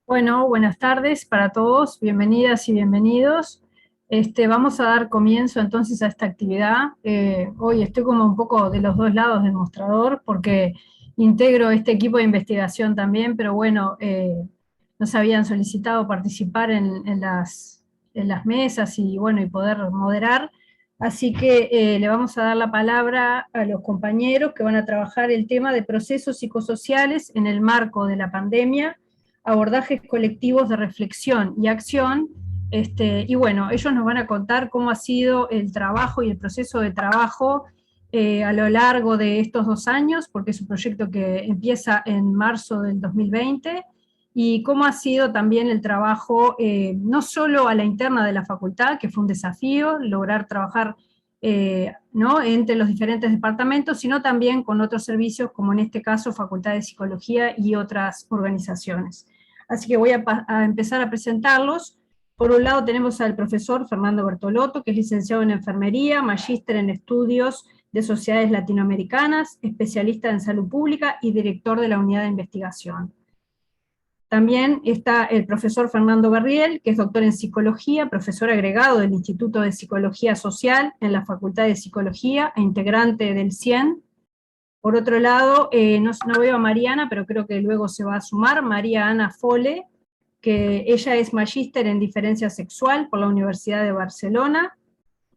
Bueno, buenas tardes para todos, bienvenidas y bienvenidos. Vamos a dar comienzo entonces a esta actividad. Hoy estoy como un poco de los dos lados del mostrador porque integro este equipo de investigación también, pero bueno, nos habían solicitado participar en las mesas y bueno, y poder moderar. Así que le vamos a dar la palabra a los compañeros que van a trabajar el tema de procesos psicosociales en el marco de la pandemia, abordajes colectivos de reflexión y acción. Y bueno, ellos nos van a contar cómo ha sido el trabajo y el proceso de trabajo a lo largo de estos 2 años, porque es un proyecto que empieza en marzo del 2020, y cómo ha sido también el trabajo, no solo a la interna de la facultad, que fue un desafío lograr trabajar ¿no? entre los diferentes departamentos, sino también con otros servicios, como en este caso Facultad de Psicología y otras organizaciones. Así que voy a empezar a presentarlos. Por un lado tenemos al profesor Fernando Bertolotto, que es licenciado en Enfermería, magíster en Estudios de Sociedades Latinoamericanas, especialista en Salud Pública y director de la Unidad de Investigación. También está el profesor Fernando Berriel, que es doctor en Psicología, profesor agregado del Instituto de Psicología Social en la Facultad de Psicología e integrante del CIEN. Por otro lado, no veo a Mariana, pero creo que luego se va a sumar, María Ana Fole, que ella es magíster en diferencia sexual por la Universidad de Barcelona,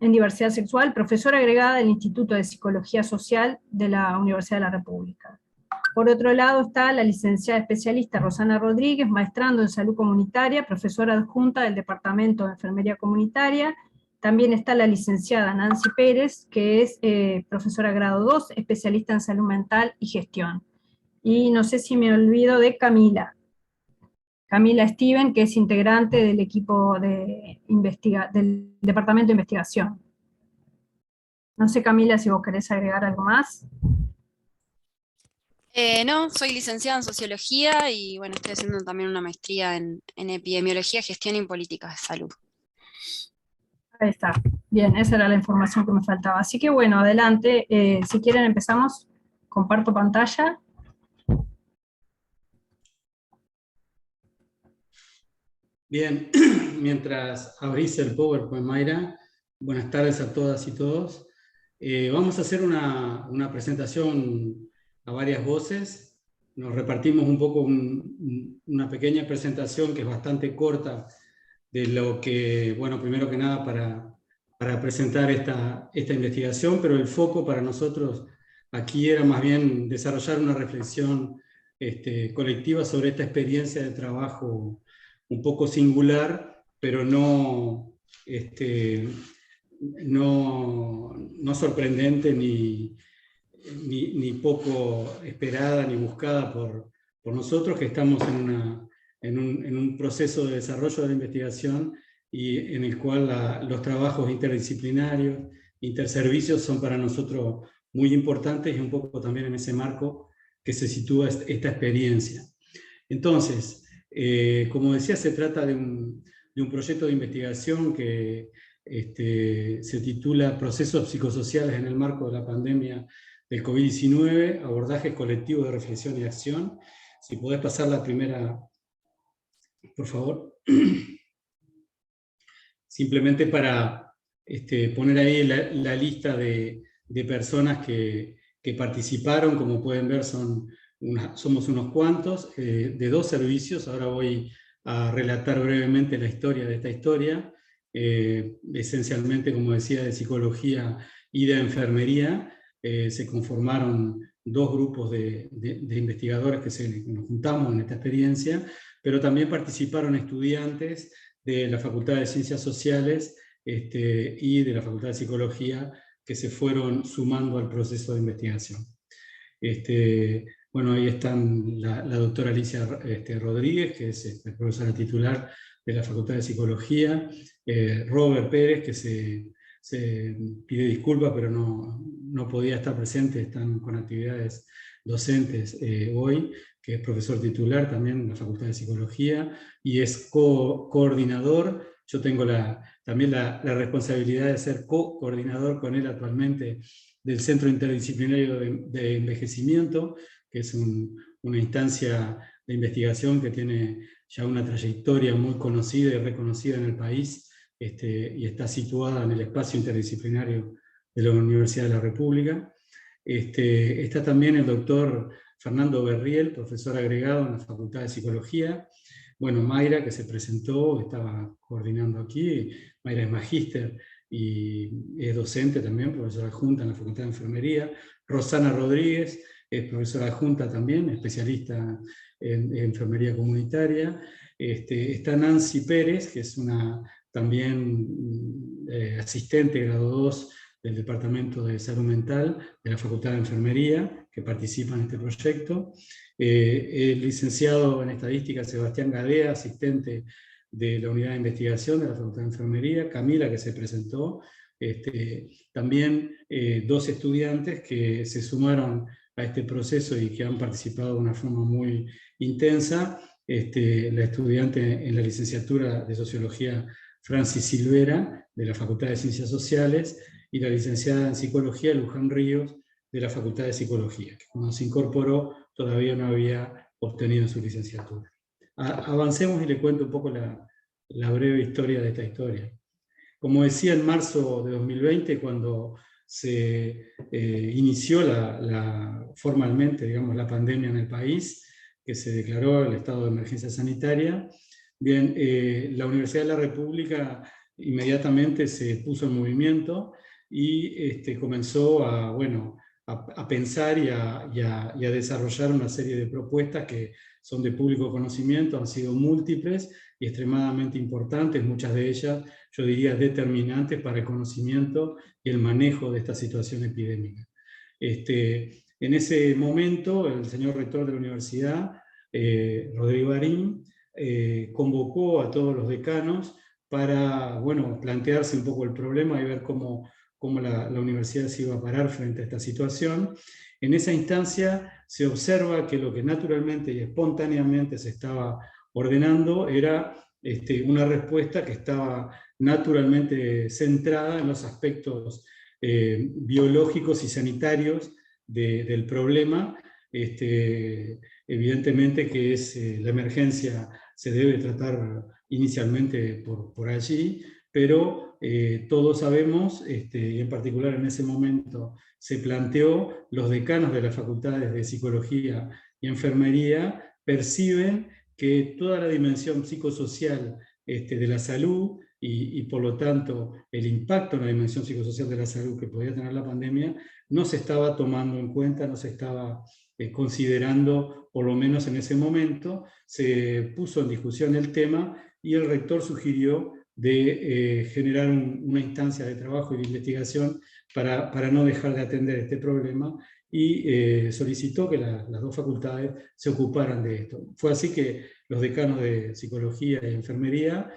en diversidad sexual, profesora agregada del Instituto de Psicología Social de la Universidad de la República. Por otro lado está la licenciada especialista Rosana Rodríguez, maestrando en salud comunitaria, profesora adjunta del Departamento de Enfermería Comunitaria. También está la licenciada Nancy Pérez, que es profesora grado 2, especialista en salud mental y gestión. Y no sé si me olvido de Camila Steven, que es integrante del equipo del Departamento de Investigación. No sé, Camila, si vos querés agregar algo más. No, soy licenciada en Sociología y bueno, estoy haciendo también una maestría en Epidemiología, Gestión y Políticas de Salud. Ahí está. Bien, esa era la información que me faltaba. Así que bueno, adelante. Si quieren empezamos. Comparto pantalla. Bien, mientras abrís el PowerPoint, Mayra, buenas tardes a todas y todos. Vamos a hacer una presentación a varias voces. Nos repartimos un poco una pequeña presentación que es bastante corta de lo que, bueno, primero que nada para presentar esta investigación, pero el foco para nosotros aquí era más bien desarrollar una reflexión colectiva sobre esta experiencia de trabajo un poco singular, pero no sorprendente ni poco esperada ni buscada por nosotros, que estamos en un proceso de desarrollo de la investigación y en el cual los trabajos interdisciplinarios, interservicios son para nosotros muy importantes, y un poco también en ese marco que se sitúa esta experiencia. Entonces, como decía, se trata de un proyecto de investigación que se titula Procesos psicosociales en el marco de la pandemia del COVID-19, abordajes colectivos de reflexión y acción. Si podés pasar la primera, por favor. Simplemente para poner ahí la lista de personas que participaron. Como pueden ver, somos unos cuantos, de 2 servicios. Ahora voy a relatar brevemente la historia de esta historia, esencialmente, como decía, de psicología y de enfermería. Se conformaron 2 grupos de investigadores que nos juntamos en esta experiencia, pero también participaron estudiantes de la Facultad de Ciencias Sociales y de la Facultad de Psicología, que se fueron sumando al proceso de investigación. Bueno, ahí están la doctora Alicia Rodríguez, que es profesora titular de la Facultad de Psicología, Robert Pérez, que se pide disculpas, pero no podía estar presente, están con actividades docentes hoy, que es profesor titular también en la Facultad de Psicología, y es coordinador. Yo tengo también la responsabilidad de ser coordinador con él actualmente del Centro Interdisciplinario de Envejecimiento, que es una instancia de investigación que tiene ya una trayectoria muy conocida y reconocida en el país, y está situada en el espacio interdisciplinario de la Universidad de la República. Está también el doctor Fernando Berriel, profesor agregado en la Facultad de Psicología. Bueno, Mayra, que se presentó, estaba coordinando aquí. Mayra es magíster y es docente también, profesora adjunta en la Facultad de Enfermería. Rosana Rodríguez es profesora adjunta también, especialista en enfermería comunitaria. Está Nancy Pérez, que es una también asistente grado 2 del Departamento de Salud Mental de la Facultad de Enfermería, que participa en este proyecto. El licenciado en Estadística Sebastián Gadea, asistente de la Unidad de Investigación de la Facultad de Enfermería. Camila, que se presentó. También 2 estudiantes que se sumaron a este proceso y que han participado de una forma muy intensa. La estudiante en la licenciatura de Sociología, Francis Silvera, de la Facultad de Ciencias Sociales, y la licenciada en Psicología, Luján Ríos, de la Facultad de Psicología, que cuando se incorporó todavía no había obtenido su licenciatura. Avancemos y le cuento un poco la breve historia de esta historia. Como decía, en marzo de 2020, cuando se inició formalmente, digamos, la pandemia en el país, que se declaró el estado de emergencia sanitaria, bien, la Universidad de la República inmediatamente se puso en movimiento y comenzó a pensar y a desarrollar una serie de propuestas que son de público conocimiento, han sido múltiples y extremadamente importantes, muchas de ellas, yo diría, determinantes para el conocimiento y el manejo de esta situación epidémica. En ese momento, el señor rector de la universidad, Rodrigo Arín, convocó a todos los decanos para plantearse un poco el problema y ver cómo la universidad se iba a parar frente a esta situación. En esa instancia se observa que lo que naturalmente y espontáneamente se estaba ordenando era una respuesta que estaba naturalmente centrada en los aspectos biológicos y sanitarios del problema. Evidentemente que la emergencia se debe tratar inicialmente por allí, pero todos sabemos, y en particular en ese momento se planteó, los decanos de las facultades de Psicología y Enfermería perciben que toda la dimensión psicosocial de la salud y por lo tanto el impacto en la dimensión psicosocial de la salud que podía tener la pandemia no se estaba tomando en cuenta, no se estaba considerando, por lo menos en ese momento. Se puso en discusión el tema y el rector sugirió de generar una instancia de trabajo y de investigación para no dejar de atender este problema, y solicitó que las 2 facultades se ocuparan de esto. Fue así que los decanos de Psicología y Enfermería,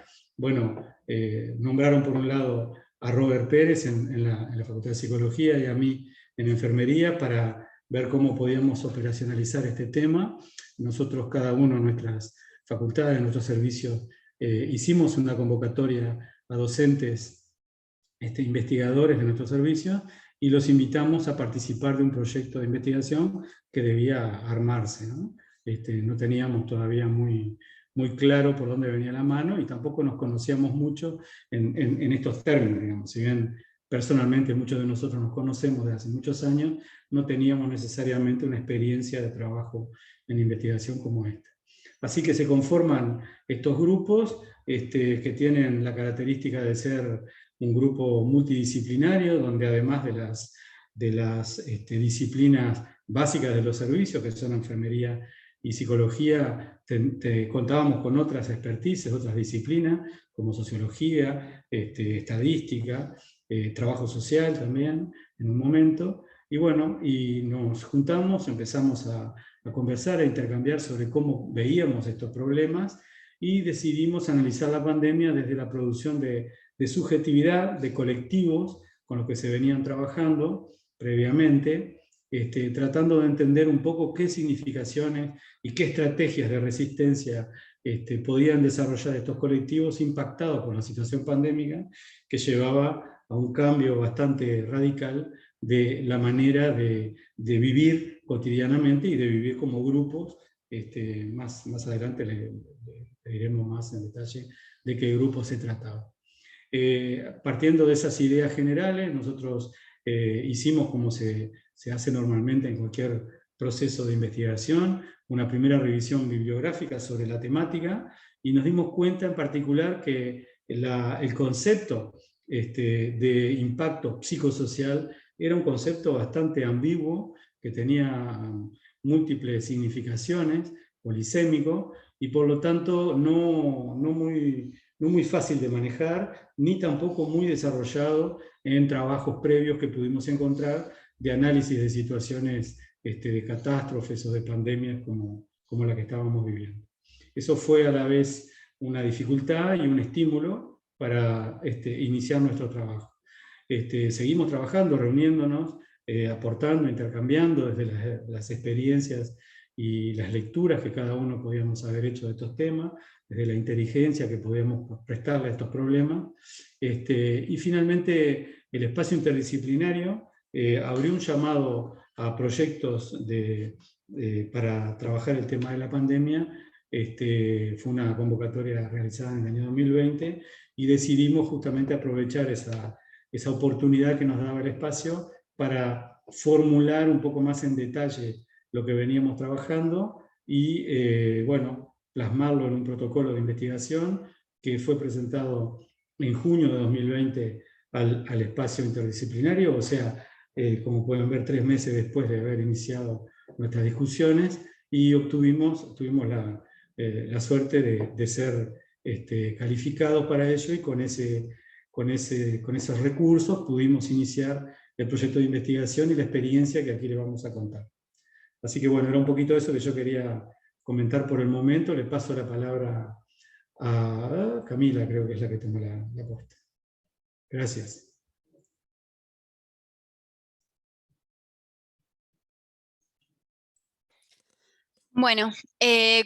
nombraron por un lado a Robert Pérez en la Facultad de Psicología y a mí en Enfermería para ver cómo podíamos operacionalizar este tema. Nosotros, cada uno en nuestras facultades, en nuestros servicios, hicimos una convocatoria a docentes, investigadores de nuestros servicios, y los invitamos a participar de un proyecto de investigación que debía armarse, ¿no? No teníamos todavía muy claro por dónde venía la mano y tampoco nos conocíamos mucho en estos términos, digamos. Si bien personalmente muchos de nosotros nos conocemos desde hace muchos años, no teníamos necesariamente una experiencia de trabajo en investigación como esta. Así que se conforman estos grupos que tienen la característica de ser un grupo multidisciplinario, donde además de las disciplinas básicas de los servicios, que son enfermería y psicología, contábamos con otras expertices, otras disciplinas, como sociología, estadística, trabajo social también, en un momento. Y nos juntamos, empezamos a conversar, a intercambiar sobre cómo veíamos estos problemas, y decidimos analizar la pandemia desde la producción de subjetividad, de colectivos con los que se venían trabajando previamente, tratando de entender un poco qué significaciones y qué estrategias de resistencia podían desarrollar estos colectivos impactados por la situación pandémica, que llevaba a un cambio bastante radical de la manera de vivir cotidianamente y de vivir como grupos más adelante le diremos más en detalle de qué grupo se trataba. Partiendo de esas ideas generales, nosotros hicimos, como se hace normalmente en cualquier proceso de investigación, una primera revisión bibliográfica sobre la temática, y nos dimos cuenta en particular que el concepto de impacto psicosocial era un concepto bastante ambiguo, que tenía múltiples significaciones, polisémico, y por lo tanto no muy fácil de manejar, ni tampoco muy desarrollado en trabajos previos que pudimos encontrar de análisis de situaciones de catástrofes o de pandemias como la que estábamos viviendo. Eso fue a la vez una dificultad y un estímulo para iniciar nuestro trabajo. Seguimos trabajando, reuniéndonos, aportando, intercambiando desde las experiencias y las lecturas que cada uno podíamos haber hecho de estos temas, desde la inteligencia que podíamos prestarle a estos problemas. Y finalmente el espacio interdisciplinario abrió un llamado a proyectos para trabajar el tema de la pandemia. Fue una convocatoria realizada en el año 2020 y decidimos justamente aprovechar esa oportunidad que nos daba el espacio para formular un poco más en detalle lo que veníamos trabajando y, bueno, plasmarlo en un protocolo de investigación que fue presentado en junio de 2020 al espacio interdisciplinario, o sea, como pueden ver, 3 meses después de haber iniciado nuestras discusiones, y tuvimos la suerte de ser calificados para ello, y con esos recursos pudimos iniciar el proyecto de investigación y la experiencia que aquí le vamos a contar. Así que bueno, era un poquito eso que yo quería comentar por el momento. Le paso la palabra a Camila, creo que es la que toma la posta. Gracias. Bueno,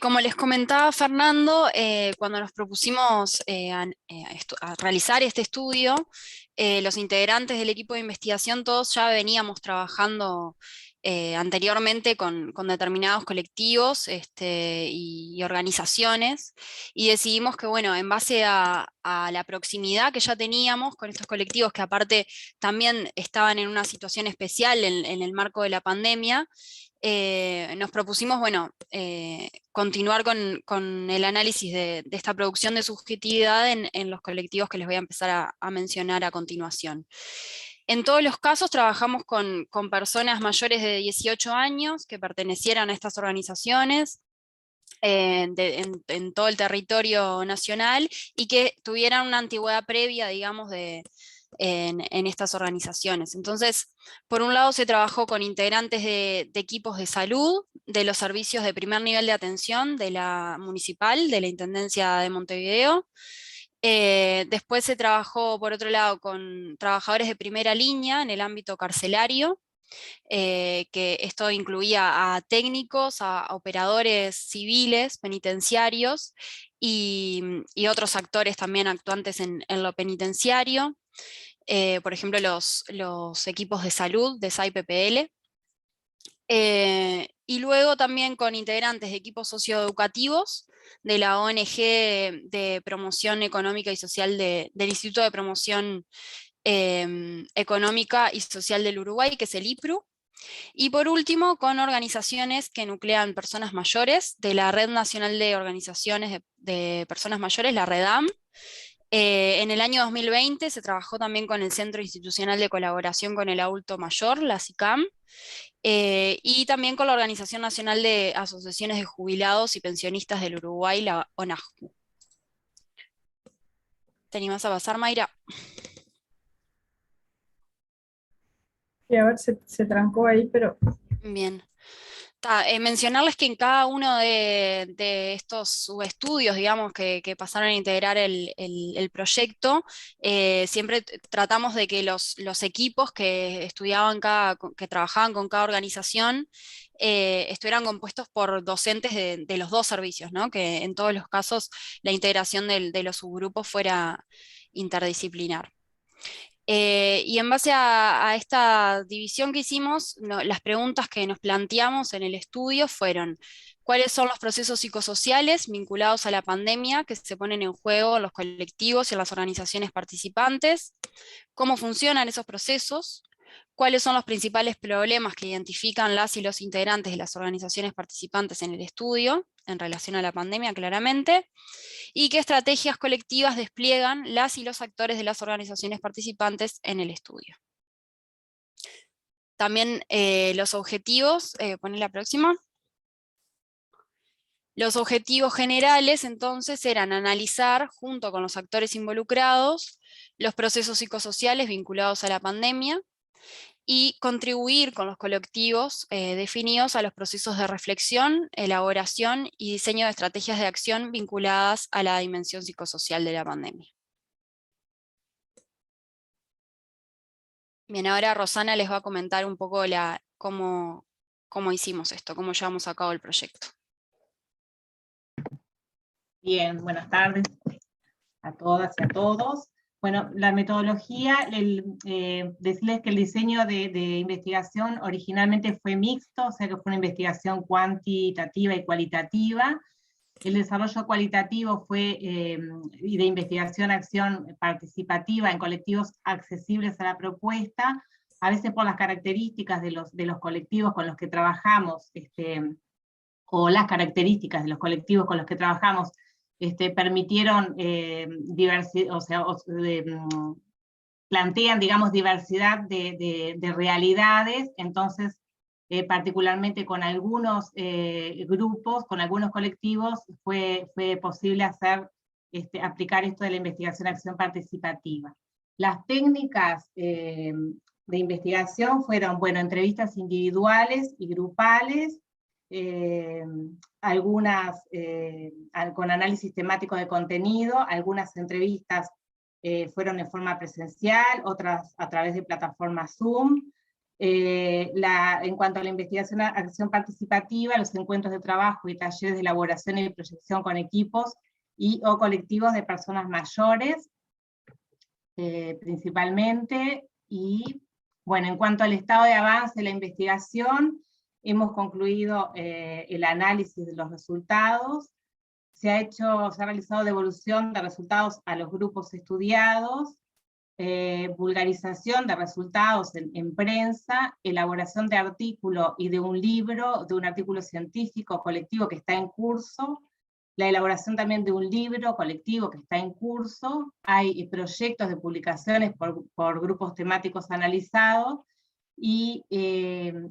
como les comentaba Fernando, cuando nos propusimos a realizar este estudio, los integrantes del equipo de investigación todos ya veníamos trabajando anteriormente con determinados colectivos y organizaciones, y decidimos que, bueno, en base a la proximidad que ya teníamos con estos colectivos, que aparte también estaban en una situación especial en el marco de la pandemia, nos propusimos, bueno, continuar con el análisis de esta producción de subjetividad en los colectivos que les voy a empezar a mencionar a continuación. En todos los casos trabajamos con personas mayores de 18 años que pertenecieran a estas organizaciones en todo el territorio nacional y que tuvieran una antigüedad previa, digamos, en estas organizaciones. Entonces, por un lado se trabajó con integrantes de equipos de salud, de los servicios de primer nivel de atención de la municipal, de la Intendencia de Montevideo. Después se trabajó, por otro lado, con trabajadores de primera línea en el ámbito carcelario, que esto incluía a técnicos, a operadores civiles, penitenciarios, y otros actores también actuantes en lo penitenciario. Por ejemplo, los equipos de salud de SAI-PPL, y luego también con integrantes de equipos socioeducativos de la ONG de Promoción Económica y Social del Instituto de Promoción Económica y Social del Uruguay, que es el IPRU, y por último con organizaciones que nuclean personas mayores de la Red Nacional de Organizaciones de Personas Mayores, la REDAM. En el año 2020 se trabajó también con el Centro Institucional de Colaboración con el Adulto Mayor, la CICAM, y también con la Organización Nacional de Asociaciones de Jubilados y Pensionistas del Uruguay, la ONAJU. ¿Te animás a pasar, Mayra? Y a ver, se trancó ahí, pero... Bien. Mencionarles que en cada uno de estos subestudios, digamos, que pasaron a integrar el proyecto, siempre tratamos de que los equipos que estudiaban que trabajaban con cada organización, estuvieran compuestos por docentes de los dos servicios, ¿no? Que en todos los casos la integración de los subgrupos fuera interdisciplinar. Y en base a esta división que hicimos, las preguntas que nos planteamos en el estudio fueron, cuáles son los procesos psicosociales vinculados a la pandemia que se ponen en juego en los colectivos y en las organizaciones participantes, cómo funcionan esos procesos, cuáles son los principales problemas que identifican las y los integrantes de las organizaciones participantes en el estudio, en relación a la pandemia claramente, y qué estrategias colectivas despliegan las y los actores de las organizaciones participantes en el estudio. También los objetivos, poner la próxima. Los objetivos generales, entonces, eran analizar, junto con los actores involucrados, los procesos psicosociales vinculados a la pandemia y contribuir con los colectivos definidos a los procesos de reflexión, elaboración y diseño de estrategias de acción vinculadas a la dimensión psicosocial de la pandemia. Bien, ahora Rosana les va a comentar un poco cómo hicimos esto, cómo llevamos a cabo el proyecto. Bien, buenas tardes a todas y a todos. Bueno, la metodología, decirles que el diseño de investigación originalmente fue mixto, o sea que fue una investigación cuantitativa y cualitativa. El desarrollo cualitativo fue y de investigación-acción participativa en colectivos accesibles a la propuesta, a veces por las características de los colectivos con los que trabajamos, o las características de los colectivos con los que trabajamos, permitieron plantean, digamos, diversidad de realidades. Entonces, particularmente con algunos grupos, con algunos colectivos, fue posible aplicar esto de la investigación-acción participativa. Las técnicas de investigación fueron, bueno, entrevistas individuales y grupales, algunas con análisis temático de contenido, algunas entrevistas fueron en forma presencial, otras a través de plataformas Zoom. En cuanto a la investigación-acción participativa, los encuentros de trabajo y talleres de elaboración y proyección con equipos o colectivos de personas mayores, principalmente. Y bueno, en cuanto al estado de avance de la investigación, hemos concluido el análisis de los resultados. Se ha realizado devolución de resultados a los grupos estudiados, vulgarización de resultados en prensa, elaboración de artículo y de un libro, de un artículo científico colectivo que está en curso, la elaboración también de un libro colectivo que está en curso, hay proyectos de publicaciones por grupos temáticos analizados, y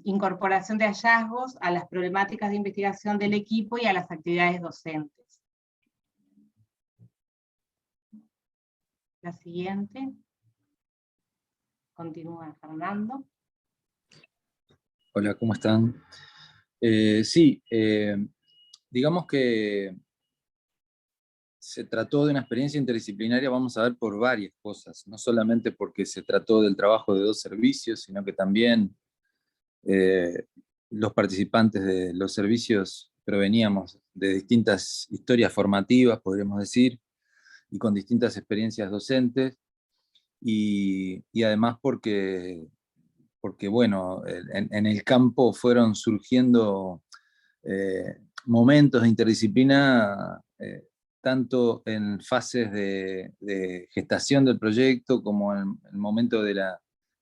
incorporación de hallazgos a las problemáticas de investigación del equipo y a las actividades docentes. La siguiente. Continúa Fernando. Hola, ¿cómo están? Sí, digamos que se trató de una experiencia interdisciplinaria, vamos a ver, por varias cosas, no solamente porque se trató del trabajo de 2 servicios, sino que también los participantes de los servicios proveníamos de distintas historias formativas, podríamos decir, y con distintas experiencias docentes, y además porque bueno, en el campo fueron surgiendo momentos de interdisciplina, tanto en fases de gestación del proyecto, como en el momento del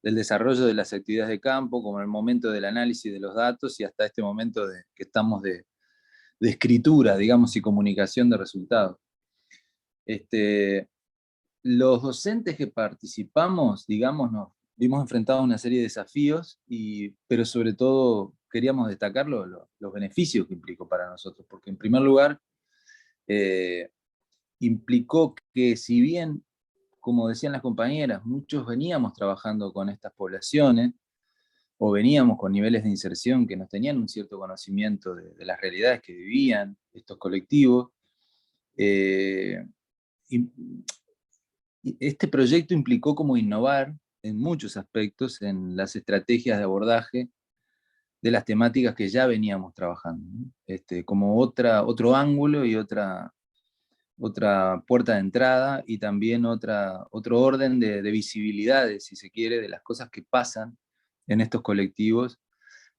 desarrollo de las actividades de campo, como en el momento del análisis de los datos, y hasta este momento que estamos de escritura, digamos, y comunicación de resultados. Los docentes que participamos, digamos, nos vimos enfrentados a una serie de desafíos, pero sobre todo queríamos destacar los beneficios que implicó para nosotros, porque en primer lugar implicó que, si bien, como decían las compañeras, muchos veníamos trabajando con estas poblaciones, o veníamos con niveles de inserción que nos tenían un cierto conocimiento de las realidades que vivían estos colectivos, este proyecto implicó como innovar en muchos aspectos en las estrategias de abordaje de las temáticas que ya veníamos trabajando, ¿no? Como otro ángulo y otra puerta de entrada, y también otro orden de visibilidades, si se quiere, de las cosas que pasan en estos colectivos,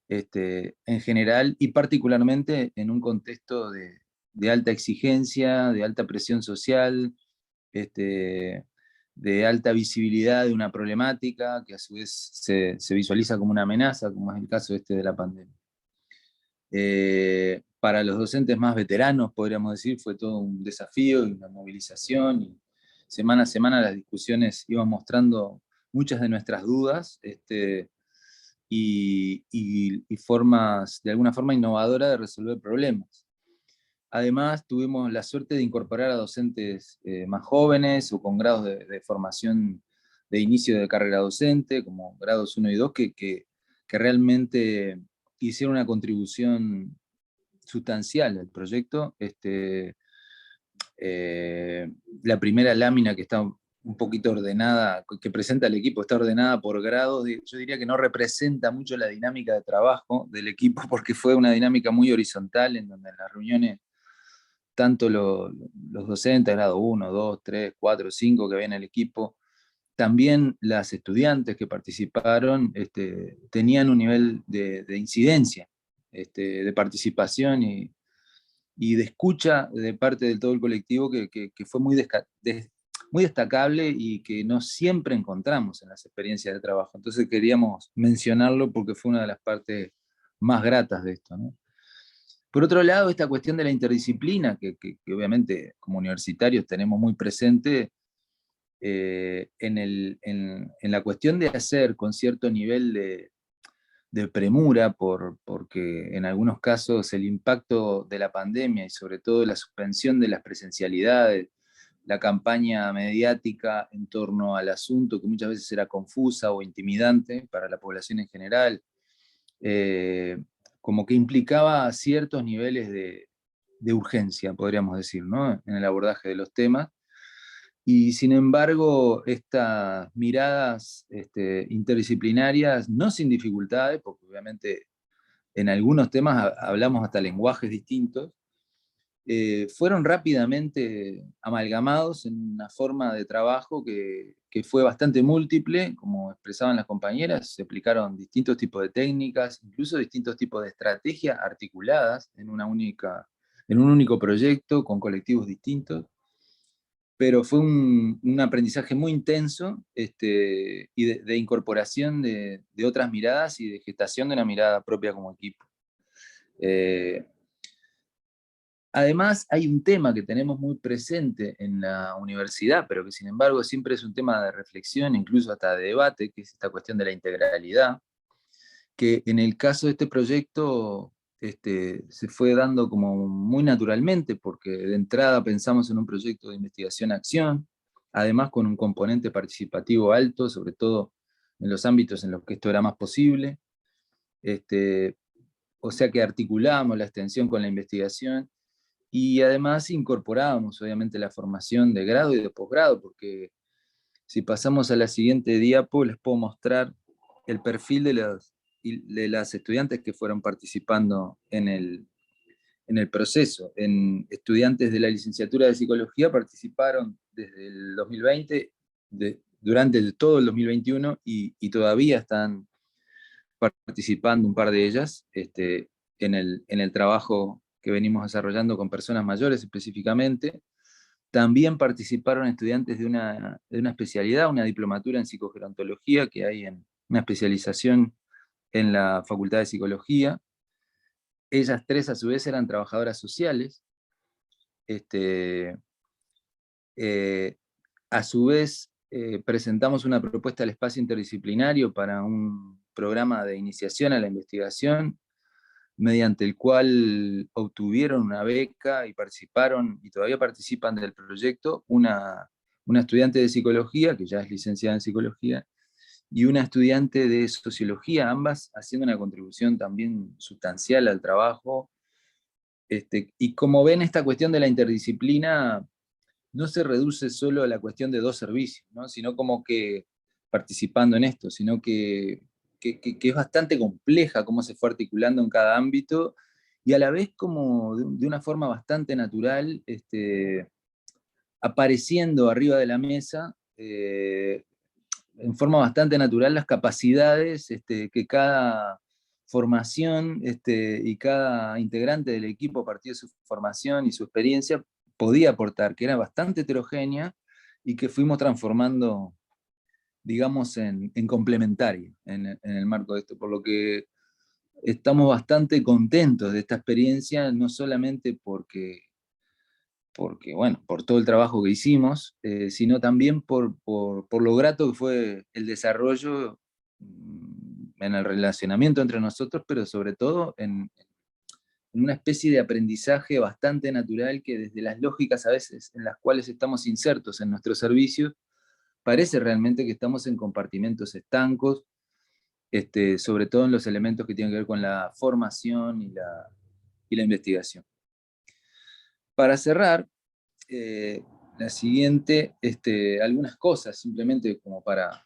en general, y particularmente en un contexto de alta exigencia, de alta presión social, de alta visibilidad de una problemática que a su vez se visualiza como una amenaza, como es el caso de la pandemia. Para los docentes más veteranos, podríamos decir, fue todo un desafío y una movilización, y semana a semana las discusiones iban mostrando muchas de nuestras dudas, y formas, de alguna forma innovadora, de resolver problemas. Además, tuvimos la suerte de incorporar a docentes más jóvenes o con grados de formación de inicio de carrera docente, como grados 1 y 2, que realmente hicieron una contribución sustancial al proyecto. La primera lámina, que está un poquito ordenada, que presenta el equipo, está ordenada por grados. Yo diría que no representa mucho la dinámica de trabajo del equipo, porque fue una dinámica muy horizontal, en donde en las reuniones tanto los docentes, grado 1, 2, 3, 4, 5 que había en el equipo, también las estudiantes que participaron, tenían un nivel de incidencia, de participación y de escucha de parte de todo el colectivo que fue muy destacable, y que no siempre encontramos en las experiencias de trabajo. Entonces queríamos mencionarlo porque fue una de las partes más gratas de esto, ¿no? Por otro lado, esta cuestión de la interdisciplina, que obviamente como universitarios tenemos muy presente, en la cuestión de hacer con cierto nivel de premura, porque en algunos casos el impacto de la pandemia y sobre todo la suspensión de las presencialidades, la campaña mediática en torno al asunto, que muchas veces era confusa o intimidante para la población en general, como que implicaba ciertos niveles de urgencia, podríamos decir, ¿no?, en el abordaje de los temas. Y sin embargo, estas miradas interdisciplinarias, no sin dificultades, porque obviamente en algunos temas hablamos hasta lenguajes distintos, fueron rápidamente amalgamados en una forma de trabajo que fue bastante múltiple. Como expresaban las compañeras, se aplicaron distintos tipos de técnicas, incluso distintos tipos de estrategias articuladas en un único proyecto con colectivos distintos. Pero fue un aprendizaje muy intenso, y de incorporación de otras miradas y de gestación de una mirada propia como equipo. Además, hay un tema que tenemos muy presente en la universidad, pero que sin embargo siempre es un tema de reflexión, incluso hasta de debate, que es esta cuestión de la integralidad, que en el caso de este proyecto se fue dando como muy naturalmente, porque de entrada pensamos en un proyecto de investigación-acción, además con un componente participativo alto, sobre todo en los ámbitos en los que esto era más posible. O sea que articulamos la extensión con la investigación, y además incorporábamos obviamente la formación de grado y de posgrado, porque si pasamos a la siguiente diapo, les puedo mostrar el perfil de las estudiantes que fueron participando en el proceso. Estudiantes de la licenciatura de Psicología participaron desde el 2020, durante todo el 2021, y todavía están participando un par de ellas en el trabajo que venimos desarrollando con personas mayores específicamente. También participaron estudiantes de una especialidad, una diplomatura en psicogerontología que hay en una especialización en la Facultad de Psicología. Ellas tres a su vez eran trabajadoras sociales. A su vez presentamos una propuesta al espacio interdisciplinario para un programa de iniciación a la investigación, mediante el cual obtuvieron una beca y participaron, y todavía participan del proyecto, una estudiante de psicología, que ya es licenciada en psicología, y una estudiante de sociología, ambas haciendo una contribución también sustancial al trabajo. Y como ven, esta cuestión de la interdisciplina no se reduce solo a la cuestión de dos servicios, ¿no?, sino como que participando en esto, sino que es bastante compleja cómo se fue articulando en cada ámbito, y a la vez como de una forma bastante natural, apareciendo arriba de la mesa, en forma bastante natural, las capacidades que cada formación, y cada integrante del equipo, a partir de su formación y su experiencia, podía aportar, que era bastante heterogénea y que fuimos transformando, digamos, en complementaria en el marco de esto, por lo que estamos bastante contentos de esta experiencia, no solamente porque bueno, por todo el trabajo que hicimos, sino también por lo grato que fue el desarrollo en el relacionamiento entre nosotros, pero sobre todo en una especie de aprendizaje bastante natural que desde las lógicas a veces en las cuales estamos insertos en nuestros servicios, parece realmente que estamos en compartimentos estancos, sobre todo en los elementos que tienen que ver con la formación y la investigación. Para cerrar, la siguiente, algunas cosas, simplemente como para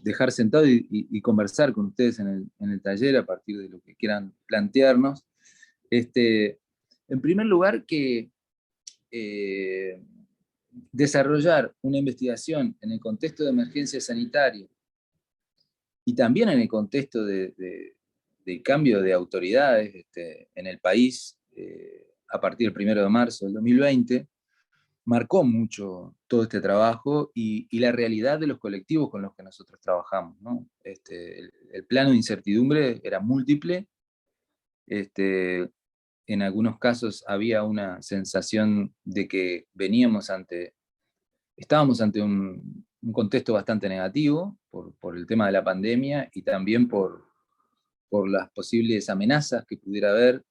dejar sentado y conversar con ustedes en el taller a partir de lo que quieran plantearnos. En primer lugar, que desarrollar una investigación en el contexto de emergencia sanitaria y también en el contexto del cambio de autoridades en el país a partir del 1 de marzo del 2020, marcó mucho todo este trabajo y la realidad de los colectivos con los que nosotros trabajamos, ¿no? El plano de incertidumbre era múltiple, en algunos casos había una sensación de que estábamos ante un contexto bastante negativo por el tema de la pandemia y también por las posibles amenazas que pudiera haber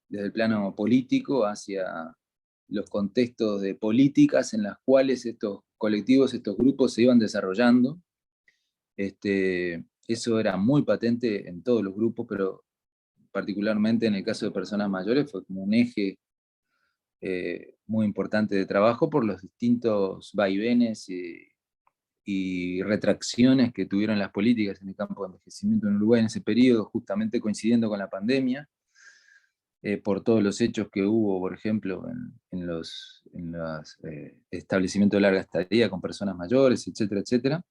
desde el plano político hacia los contextos de políticas en las cuales estos colectivos, estos grupos se iban desarrollando. Eso era muy patente en todos los grupos, pero particularmente en el caso de personas mayores fue como un eje muy importante de trabajo por los distintos vaivenes y retracciones que tuvieron las políticas en el campo de envejecimiento en Uruguay en ese periodo, justamente coincidiendo con la pandemia, por todos los hechos que hubo, por ejemplo, en los establecimientos de larga estadía con personas mayores, etcétera, etcétera.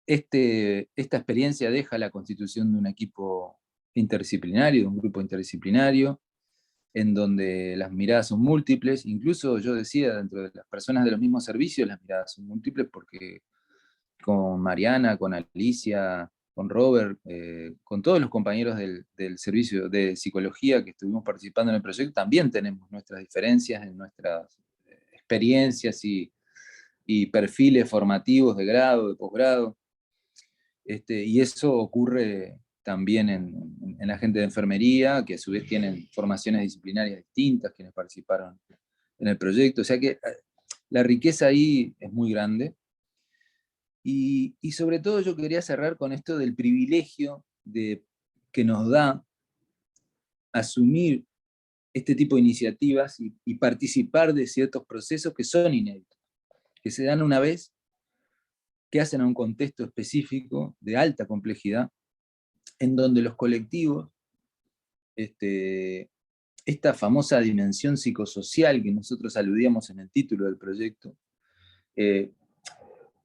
Esta experiencia deja la constitución de un equipo interdisciplinario, de un grupo interdisciplinario, en donde las miradas son múltiples, incluso yo decía, dentro de las personas de los mismos servicios, las miradas son múltiples, porque con Mariana, con Alicia, con Robert, con todos los compañeros del servicio de psicología que estuvimos participando en el proyecto, también tenemos nuestras diferencias en nuestras experiencias y perfiles formativos de grado, de posgrado, y eso ocurre también en la gente de enfermería, que a su vez tienen formaciones disciplinarias distintas, quienes participaron en el proyecto, o sea que la riqueza ahí es muy grande. Y sobre todo yo quería cerrar con esto del privilegio que nos da asumir este tipo de iniciativas y participar de ciertos procesos que son inéditos, que se dan una vez, que hacen a un contexto específico de alta complejidad, en donde los colectivos, esta famosa dimensión psicosocial que nosotros aludíamos en el título del proyecto,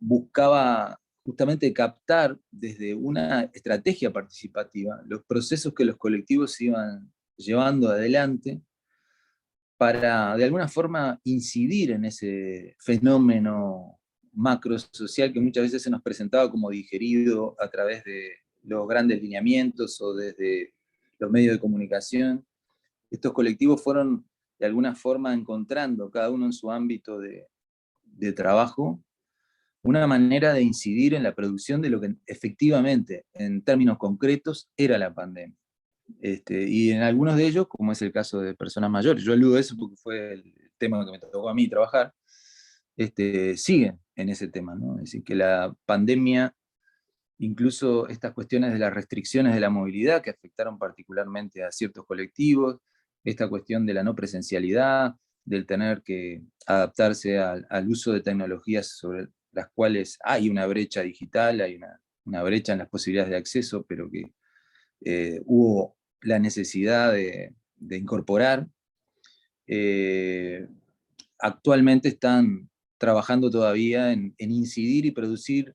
buscaba justamente captar desde una estrategia participativa los procesos que los colectivos iban llevando adelante para de alguna forma incidir en ese fenómeno macrosocial que muchas veces se nos presentaba como digerido a través de los grandes lineamientos o desde los medios de comunicación. Estos colectivos fueron de alguna forma encontrando, cada uno en su ámbito de trabajo, una manera de incidir en la producción de lo que efectivamente, en términos concretos, era la pandemia. Y en algunos de ellos, como es el caso de personas mayores, yo aludo a eso porque fue el tema que me tocó a mí trabajar, siguen en ese tema, ¿no? Es decir, que la pandemia, incluso estas cuestiones de las restricciones de la movilidad que afectaron particularmente a ciertos colectivos, esta cuestión de la no presencialidad, del tener que adaptarse al uso de tecnologías sobre las cuales hay una brecha digital, hay una brecha en las posibilidades de acceso, pero que hubo la necesidad de incorporar. Actualmente están trabajando todavía en incidir y producir,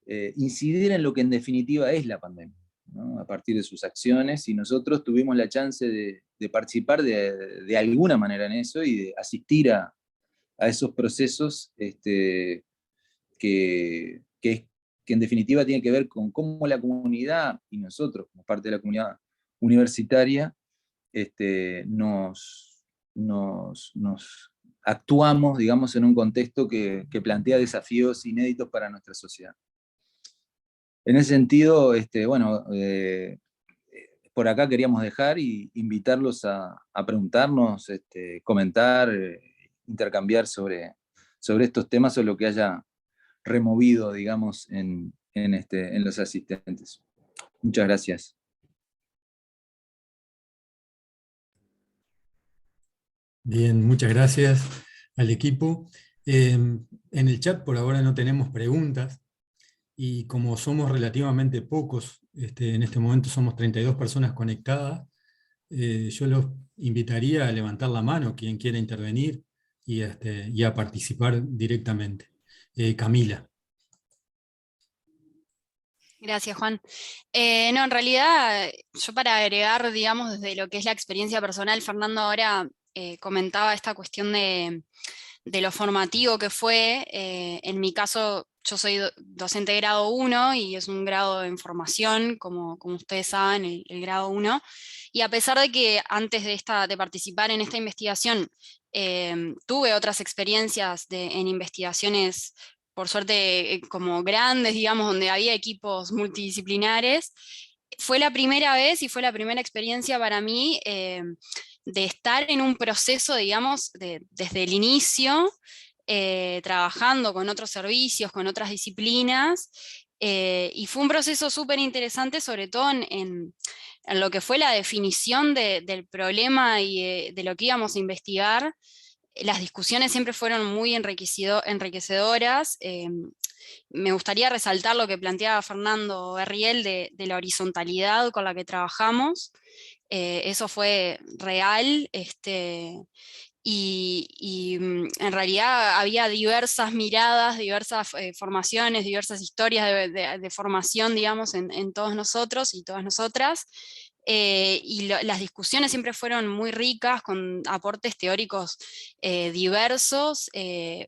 incidir en lo que en definitiva es la pandemia, ¿no? A partir de sus acciones, y nosotros tuvimos la chance de participar de alguna manera en eso y de asistir a esos procesos que en definitiva tiene que ver con cómo la comunidad y nosotros, como parte de la comunidad universitaria, nos actuamos, digamos, en un contexto que plantea desafíos inéditos para nuestra sociedad. En ese sentido, bueno, por acá queríamos dejar y invitarlos a preguntarnos, comentar, intercambiar sobre estos temas o lo que haya removido, digamos, en los asistentes. Muchas gracias. Bien, muchas gracias al equipo. En el chat por ahora no tenemos preguntas, y como somos relativamente pocos, en este momento somos 32 personas conectadas, yo los invitaría a levantar la mano quien quiera intervenir y a participar directamente. Camila. Gracias, Juan. No, en realidad, yo para agregar, digamos, desde lo que es la experiencia personal, Fernando ahora comentaba esta cuestión de lo formativo que fue. En mi caso, yo soy docente de grado 1 y es un grado en formación, como ustedes saben, el grado 1. Y a pesar de que antes de participar en esta investigación, tuve otras experiencias en investigaciones, por suerte, como grandes, digamos, donde había equipos multidisciplinares, fue la primera vez y fue la primera experiencia para mí de estar en un proceso, digamos, desde el inicio, trabajando con otros servicios, con otras disciplinas, y fue un proceso súper interesante, sobre todo en lo que fue la definición del problema y de lo que íbamos a investigar. Las discusiones siempre fueron muy enriquecedoras. Me gustaría resaltar lo que planteaba Fernando Berriel de la horizontalidad con la que trabajamos. Eso fue real, y en realidad había diversas miradas, diversas formaciones, diversas historias de formación, digamos, en todos nosotros y todas nosotras. Y las discusiones siempre fueron muy ricas, con aportes teóricos diversos.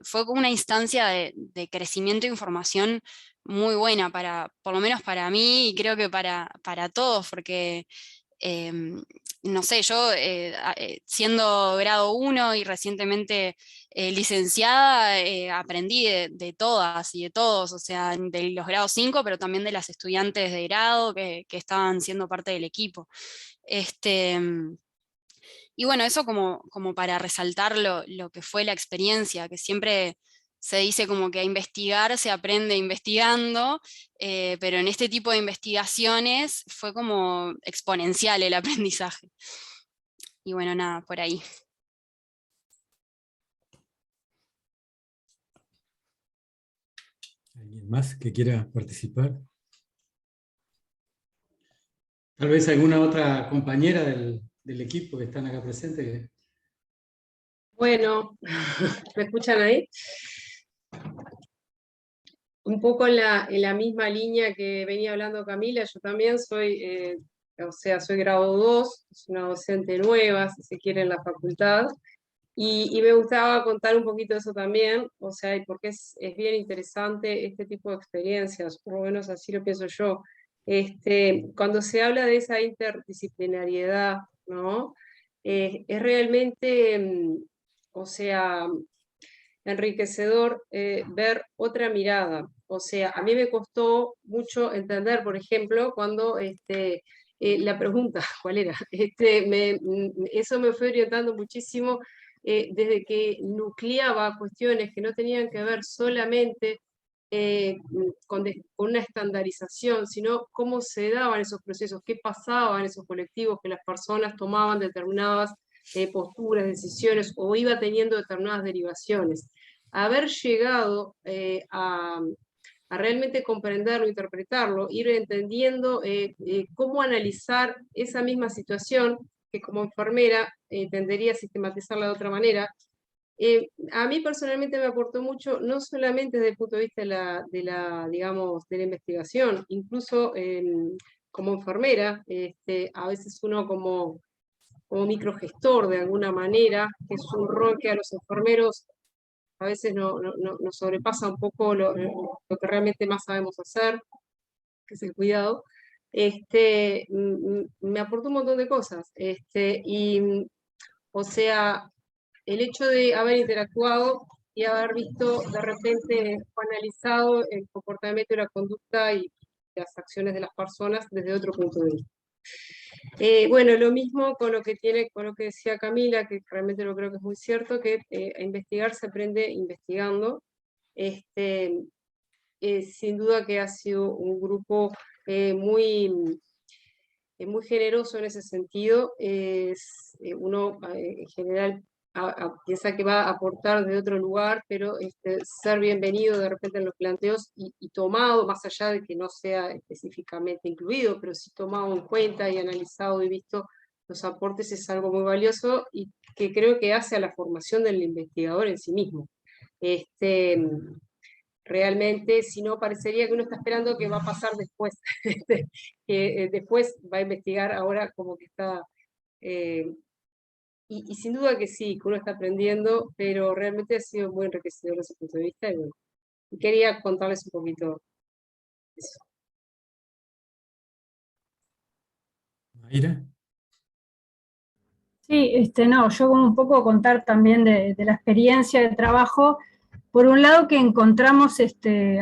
Fue como una instancia de crecimiento de información muy buena, por lo menos para mí, y creo que para todos, porque no sé, yo siendo grado 1 y recientemente licenciada, aprendí de todas y de todos, o sea, de los grados 5, pero también de las estudiantes de grado que estaban siendo parte del equipo. Y bueno, eso como para resaltar lo que fue la experiencia, que siempre se dice como que a investigar se aprende investigando, pero en este tipo de investigaciones fue como exponencial el aprendizaje. Y bueno, nada, por ahí. ¿Alguien más que quiera participar? Tal vez alguna otra compañera del equipo que están acá presentes. Bueno, ¿me escuchan ahí? Un poco en la misma línea que venía hablando Camila, yo también soy, soy grado 2, es una docente nueva, si se quiere, en la facultad, y me gustaba contar un poquito de eso también, o sea, y porque es bien interesante este tipo de experiencias, por lo menos así lo pienso yo. Cuando se habla de esa interdisciplinariedad, ¿no? Es realmente, o sea, enriquecedor ver otra mirada. O sea, a mí me costó mucho entender, por ejemplo, cuando la pregunta, ¿cuál era? Eso me fue orientando muchísimo desde que nucleaba cuestiones que no tenían que ver solamente con una estandarización, sino cómo se daban esos procesos, qué pasaba en esos colectivos, que las personas tomaban determinadas posturas, decisiones, o iba teniendo determinadas derivaciones. Haber llegado a realmente comprenderlo, interpretarlo, ir entendiendo cómo analizar esa misma situación, que como enfermera tendería a sistematizarla de otra manera. A mí personalmente me aportó mucho, no solamente desde el punto de vista digamos, de la investigación, incluso como enfermera, a veces uno como microgestor de alguna manera, que es un rol que a los enfermeros a veces nos sobrepasa un poco lo que realmente más sabemos hacer, que es el cuidado, me aportó un montón de cosas. O sea, el hecho de haber interactuado y haber visto de repente o analizado el comportamiento y la conducta y las acciones de las personas desde otro punto de vista. Bueno, lo mismo con lo que decía Camila, que realmente lo creo que es muy cierto, que a investigar se aprende investigando. Sin duda que ha sido un grupo muy generoso en ese sentido. Uno en general piensa que va a aportar de otro lugar, pero ser bienvenido de repente en los planteos y tomado, más allá de que no sea específicamente incluido, pero sí tomado en cuenta y analizado y visto los aportes, es algo muy valioso y que creo que hace a la formación del investigador en sí mismo. Realmente, si no, parecería que uno está esperando que va a pasar después, que después va a investigar ahora como que está... y sin duda que sí, que uno está aprendiendo, pero realmente ha sido muy enriquecedor desde ese punto de vista. Y quería contarles un poquito eso. Mayra. Sí, no, yo como un poco contar también de la experiencia de trabajo. Por un lado que encontramos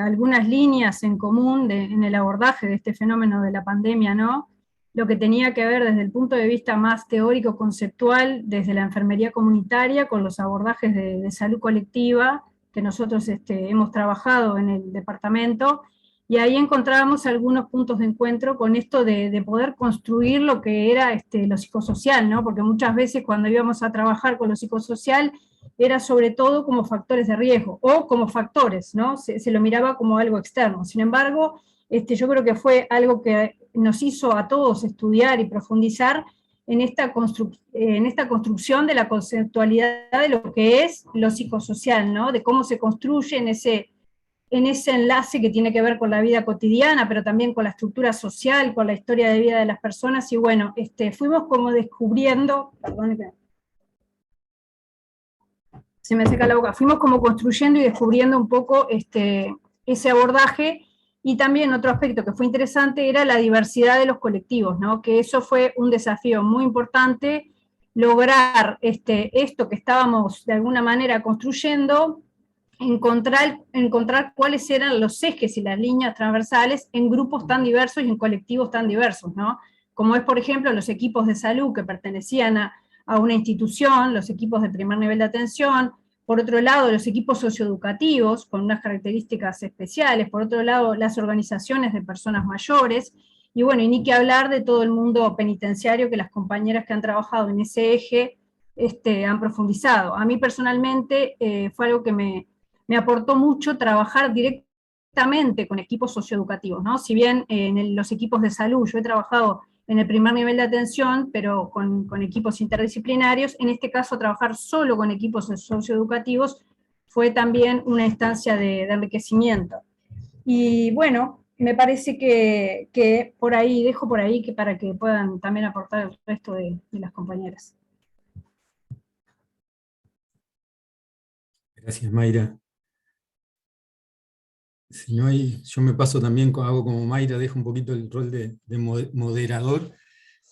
algunas líneas en común en el abordaje de este fenómeno de la pandemia, ¿no? Lo que tenía que ver desde el punto de vista más teórico, conceptual, desde la enfermería comunitaria, con los abordajes de salud colectiva que nosotros hemos trabajado en el departamento, y ahí encontrábamos algunos puntos de encuentro con esto de poder construir lo que era lo psicosocial, ¿no? Porque muchas veces cuando íbamos a trabajar con lo psicosocial era sobre todo como factores de riesgo, o como factores, ¿no? Se lo miraba como algo externo. Sin embargo, yo creo que fue algo que nos hizo a todos estudiar y profundizar en esta construcción de la conceptualidad de lo que es lo psicosocial, ¿no? De cómo se construye en ese enlace que tiene que ver con la vida cotidiana, pero también con la estructura social, con la historia de vida de las personas, y bueno, fuimos como descubriendo, perdón, se me seca la boca, fuimos como construyendo y descubriendo un poco ese abordaje, y también otro aspecto que fue interesante era la diversidad de los colectivos, ¿no? Que eso fue un desafío muy importante, lograr esto que estábamos de alguna manera construyendo, encontrar cuáles eran los ejes y las líneas transversales en grupos tan diversos y en colectivos tan diversos, ¿no? Como es, por ejemplo, los equipos de salud que pertenecían a una institución, los equipos de primer nivel de atención, por otro lado, los equipos socioeducativos, con unas características especiales, por otro lado, las organizaciones de personas mayores, y bueno, y ni que hablar de todo el mundo penitenciario, que las compañeras que han trabajado en ese eje han profundizado. A mí personalmente fue algo que me aportó mucho trabajar directamente con equipos socioeducativos, ¿no? Si bien en los equipos de salud yo he trabajado en el primer nivel de atención, pero con equipos interdisciplinarios, en este caso trabajar solo con equipos socioeducativos fue también una instancia de enriquecimiento. Y bueno, me parece que por ahí, dejo por ahí para que puedan también aportar el resto de las compañeras. Gracias, Mayra. Si no hay, yo me paso también, hago como Mayra, dejo un poquito el rol de moderador,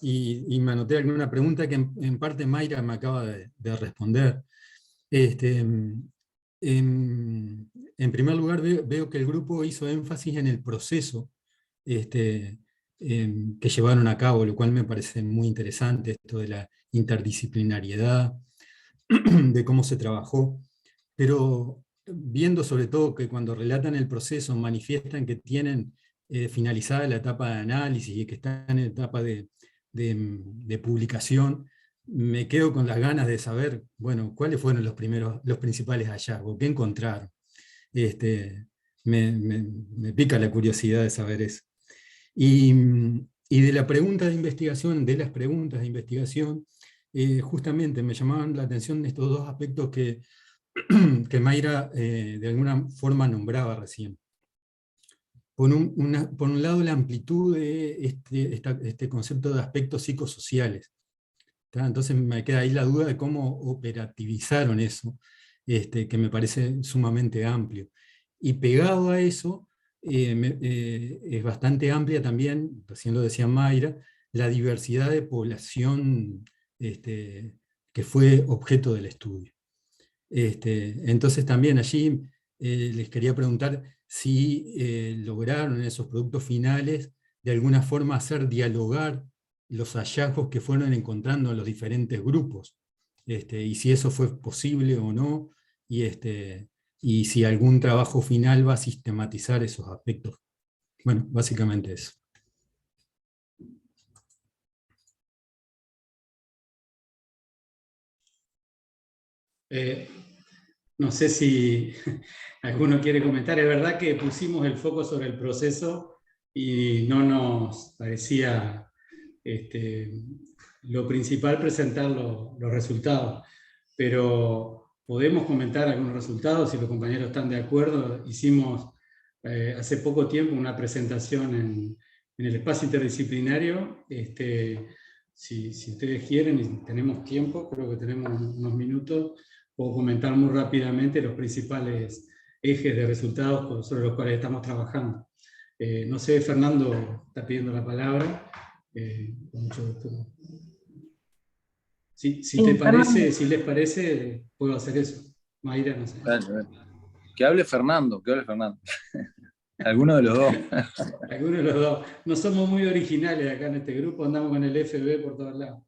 y me anoté alguna pregunta que en parte Mayra me acaba de responder. En primer lugar, veo que el grupo hizo énfasis en el proceso que llevaron a cabo, lo cual me parece muy interesante, esto de la interdisciplinariedad, de cómo se trabajó, pero viendo sobre todo que cuando relatan el proceso manifiestan que tienen finalizada la etapa de análisis y que están en etapa de publicación, me quedo con las ganas de saber, bueno, cuáles fueron los principales hallazgos, qué encontraron. Me pica la curiosidad de saber eso. Y de la pregunta de investigación, de las preguntas de investigación, justamente me llamaban la atención estos dos aspectos que Mayra de alguna forma nombraba recién. por un lado la amplitud de este concepto de aspectos psicosociales. Entonces me queda ahí la duda de cómo operativizaron eso, que me parece sumamente amplio. Y pegado a eso, es bastante amplia también, recién lo decía Mayra, la diversidad de población que fue objeto del estudio. Entonces también allí les quería preguntar si lograron en esos productos finales de alguna forma hacer dialogar los hallazgos que fueron encontrando en los diferentes grupos, y si eso fue posible o no, y si algún trabajo final va a sistematizar esos aspectos. Bueno, básicamente eso. No sé si alguno quiere comentar. Es verdad que pusimos el foco sobre el proceso y no nos parecía lo principal presentar los resultados, pero podemos comentar algunos resultados si los compañeros están de acuerdo. Hicimos hace poco tiempo una presentación en el espacio interdisciplinario. Si ustedes quieren y tenemos tiempo, creo que tenemos unos minutos, puedo comentar muy rápidamente los principales ejes de resultados sobre los cuales estamos trabajando. No sé, Fernando está pidiendo la palabra. Con mucho gusto. Si les parece, puedo hacer eso. Mayra, no sé. Que hable Fernando, que hable Fernando. Alguno de los dos. Alguno de los dos. No somos muy originales acá en este grupo, andamos con el FB por todos lados.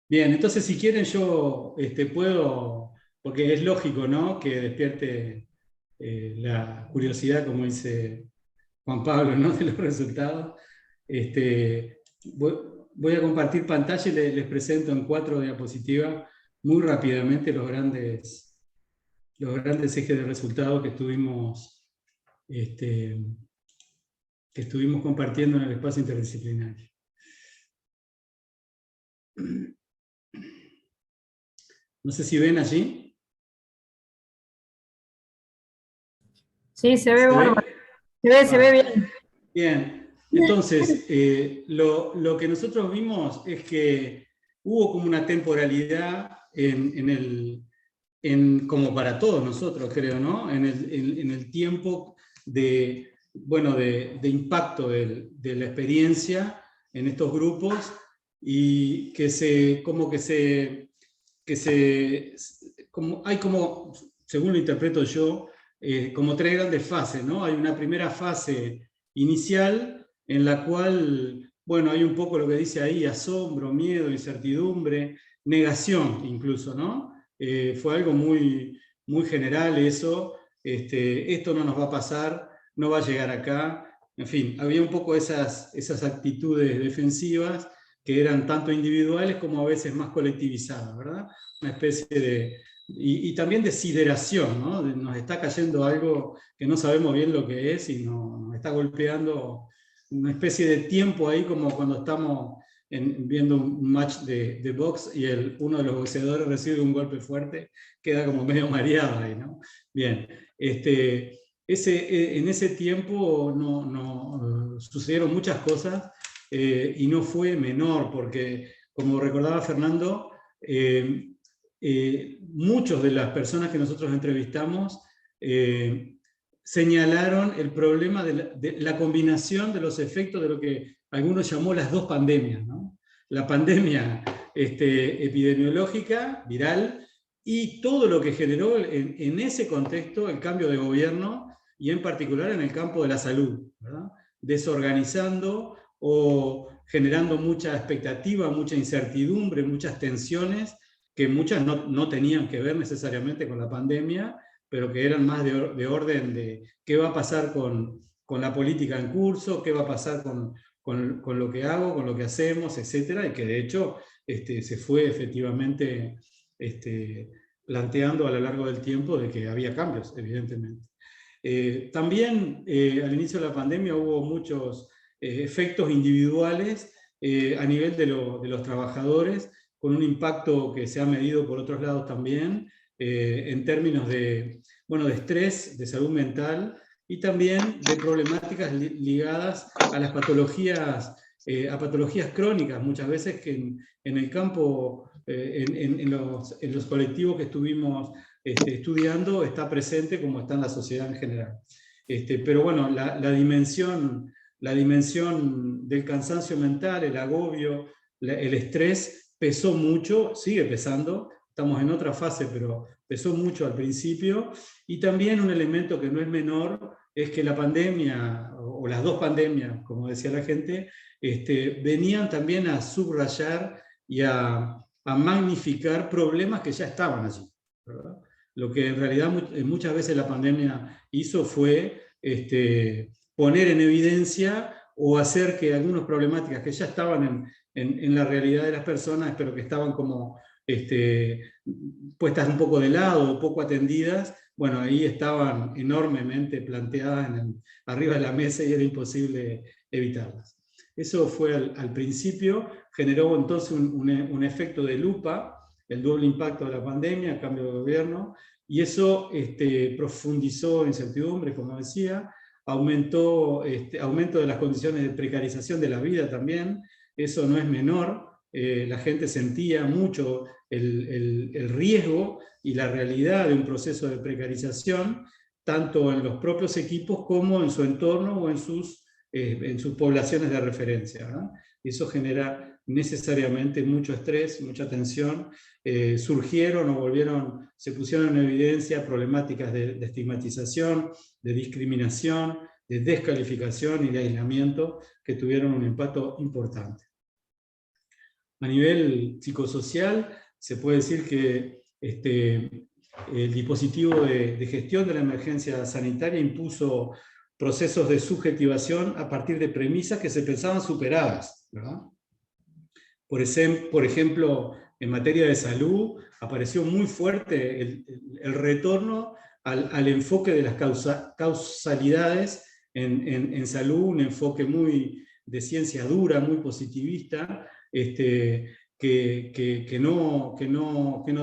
Bien, entonces si quieren yo puedo, porque es lógico, ¿no?, que despierte la curiosidad, como dice Juan Pablo, ¿no?, de los resultados. Voy a compartir pantalla y les presento en 4 diapositivas muy rápidamente los grandes ejes de resultados que estuvimos compartiendo en el espacio interdisciplinario. No sé si ven allí. Sí, se ve bárbaro. Se ve bien. Bien, entonces, lo que nosotros vimos es que hubo como una temporalidad como para todos nosotros, creo, ¿no?, en el tiempo de impacto de la experiencia en estos grupos, y hay como, según lo interpreto yo, como 3 grandes fases, ¿no? Hay una primera fase inicial en la cual, hay un poco lo que dice ahí: asombro, miedo, incertidumbre, negación incluso, ¿no? Fue algo muy, muy general eso. Esto no nos va a pasar, no va a llegar acá. En fin, había un poco esas actitudes defensivas que eran tanto individuales como a veces más colectivizadas, ¿verdad? Una especie de... Y también de sideración, ¿no? Nos está cayendo algo que no sabemos bien lo que es y nos está golpeando, una especie de tiempo ahí, como cuando estamos viendo un match de box y uno de los boxeadores recibe un golpe fuerte, queda como medio mareado ahí, ¿no? Bien, en ese tiempo sucedieron muchas cosas, y no fue menor, porque, como recordaba Fernando, muchas de las personas que nosotros entrevistamos señalaron el problema de la combinación de los efectos de lo que algunos llamó las 2 pandemias, ¿no? La pandemia epidemiológica, viral, y todo lo que generó en ese contexto el cambio de gobierno, y en particular en el campo de la salud, ¿verdad? Desorganizando o generando mucha expectativa, mucha incertidumbre, muchas tensiones, que muchas no tenían que ver necesariamente con la pandemia, pero que eran más de orden de qué va a pasar con la política en curso, qué va a pasar con lo que hago, con lo que hacemos, etc. Y que de hecho se fue efectivamente planteando a lo largo del tiempo de que había cambios, evidentemente. También al inicio de la pandemia hubo muchos efectos individuales a nivel de los trabajadores, con un impacto que se ha medido por otros lados también, en términos de estrés, de salud mental y también de problemáticas ligadas a las patologías, crónicas, muchas veces que en el campo, en los colectivos que estuvimos estudiando, está presente como está en la sociedad en general. Pero bueno, la dimensión del cansancio mental, el agobio, el estrés, pesó mucho, sigue pesando, estamos en otra fase, pero pesó mucho al principio, y también un elemento que no es menor, es que la pandemia, o las dos pandemias, como decía la gente, venían también a subrayar y a magnificar problemas que ya estaban allí, ¿verdad? Lo que en realidad muchas veces la pandemia hizo fue poner en evidencia o hacer que algunas problemáticas que ya estaban en la realidad de las personas, pero que estaban como puestas un poco de lado o poco atendidas, bueno, ahí estaban enormemente planteadas arriba de la mesa y era imposible evitarlas. Eso fue al principio, generó entonces un efecto de lupa, el doble impacto de la pandemia, cambio de gobierno, y eso profundizó incertidumbre, como decía, aumento de las condiciones de precarización de la vida también, eso no es menor, la gente sentía mucho el riesgo y la realidad de un proceso de precarización, tanto en los propios equipos como en su entorno o en sus poblaciones de referencia, ¿no? Eso genera necesariamente mucho estrés, mucha tensión. Surgieron o se pusieron en evidencia problemáticas de estigmatización, de discriminación, de descalificación y de aislamiento que tuvieron un impacto importante. A nivel psicosocial, se puede decir que el dispositivo de gestión de la emergencia sanitaria impuso procesos de subjetivación a partir de premisas que se pensaban superadas, ¿verdad? Por ejemplo, en materia de salud, apareció muy fuerte el retorno al enfoque de las causalidades en salud, un enfoque muy de ciencia dura, muy positivista, que no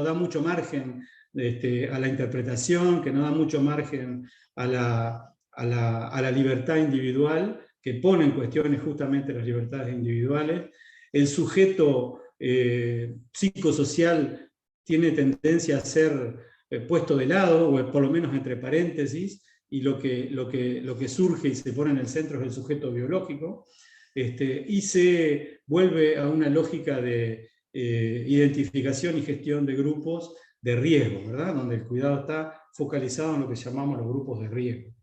da mucho margen a la interpretación, que no da mucho margen a la libertad individual, que pone en cuestiones justamente las libertades individuales. El sujeto psicosocial tiene tendencia a ser puesto de lado, o por lo menos entre paréntesis, y lo que surge y se pone en el centro es el sujeto biológico, y se vuelve a una lógica de identificación y gestión de grupos de riesgo, ¿verdad? Donde el cuidado está focalizado en lo que llamamos los grupos de riesgo.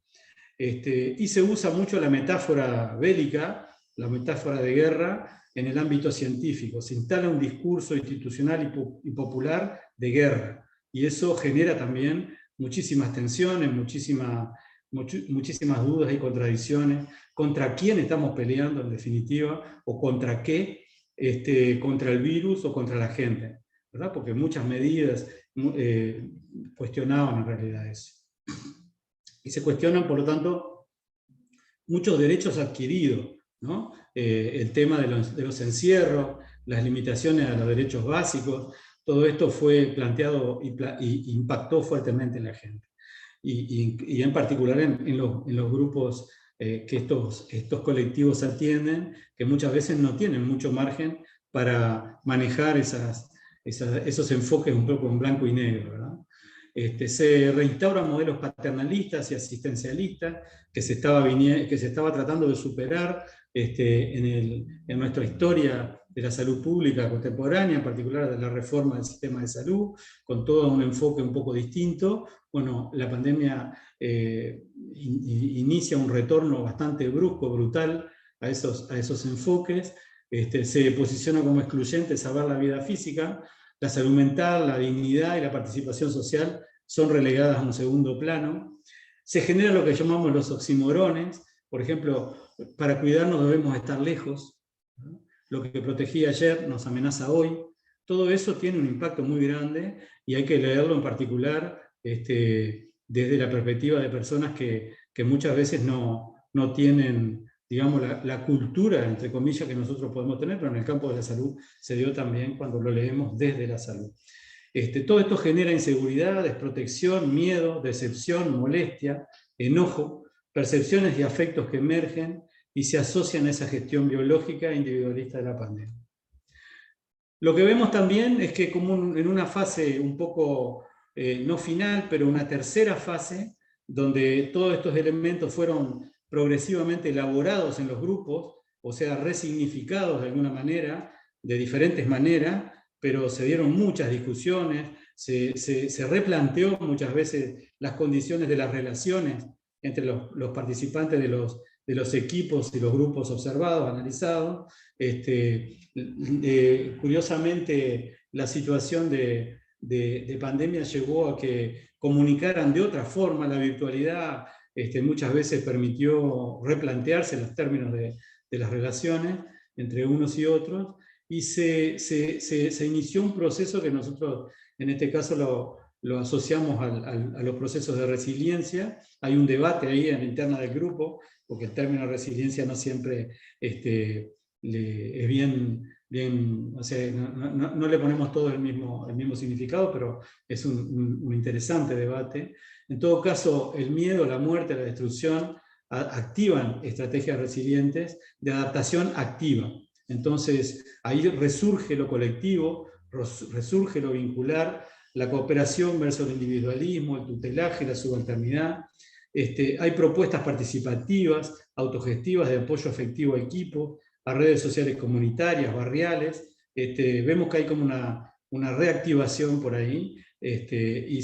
Y se usa mucho la metáfora bélica, la metáfora de guerra, en el ámbito científico. Se instala un discurso institucional y popular de guerra, y eso genera también muchísimas tensiones, muchísimas dudas y contradicciones, contra quién estamos peleando en definitiva, o contra qué, contra el virus o contra la gente, ¿verdad? Porque muchas medidas cuestionaban en realidad eso. Y se cuestionan, por lo tanto, muchos derechos adquiridos, ¿no? El tema de los encierros, las limitaciones a los derechos básicos, todo esto fue planteado y impactó fuertemente en la gente. Y en particular en los grupos que estos colectivos atienden, que muchas veces no tienen mucho margen para manejar esos enfoques un poco en blanco y negro, ¿verdad? Se reinstauran modelos paternalistas y asistencialistas que se estaba tratando de superar en nuestra historia de la salud pública contemporánea, en particular de la reforma del sistema de salud, con todo un enfoque un poco distinto. Bueno, la pandemia inicia un retorno bastante brusco, brutal, a esos enfoques. Se posiciona como excluyente salvar la vida física. La salud mental, la dignidad y la participación social son relegadas a un segundo plano. Se genera lo que llamamos los oximorones. Por ejemplo, para cuidarnos debemos estar lejos, ¿no? Lo que protegía ayer nos amenaza hoy. Todo eso tiene un impacto muy grande y hay que leerlo en particular desde la perspectiva de personas que muchas veces no tienen, digamos, la cultura, entre comillas, que nosotros podemos tener, pero en el campo de la salud se dio también cuando lo leemos desde la salud. Todo esto genera inseguridad, desprotección, miedo, decepción, molestia, enojo, percepciones y afectos que emergen y se asocian a esa gestión biológica e individualista de la pandemia. Lo que vemos también es que como en una fase un poco, no final, pero una tercera fase, donde todos estos elementos fueron progresivamente elaborados en los grupos, o sea, resignificados de alguna manera, de diferentes maneras, pero se dieron muchas discusiones, se replanteó muchas veces las condiciones de las relaciones entre los participantes de los equipos y los grupos observados, analizados. Curiosamente, la situación de pandemia llevó a que comunicaran de otra forma. La virtualidad muchas veces permitió replantearse los términos de las relaciones entre unos y otros, y se inició un proceso que nosotros en este caso lo asociamos a los procesos de resiliencia. Hay un debate ahí en la interna del grupo, porque el término resiliencia no siempre es bien, o sea, no le ponemos todo el mismo significado, pero es un interesante debate. En todo caso, el miedo, la muerte, la destrucción activan estrategias resilientes de adaptación activa. Entonces, ahí resurge lo colectivo, resurge lo vincular, la cooperación versus el individualismo, el tutelaje, la subalternidad. Hay propuestas participativas, autogestivas de apoyo afectivo a equipo, a redes sociales comunitarias, barriales. Vemos que hay como una reactivación por ahí, y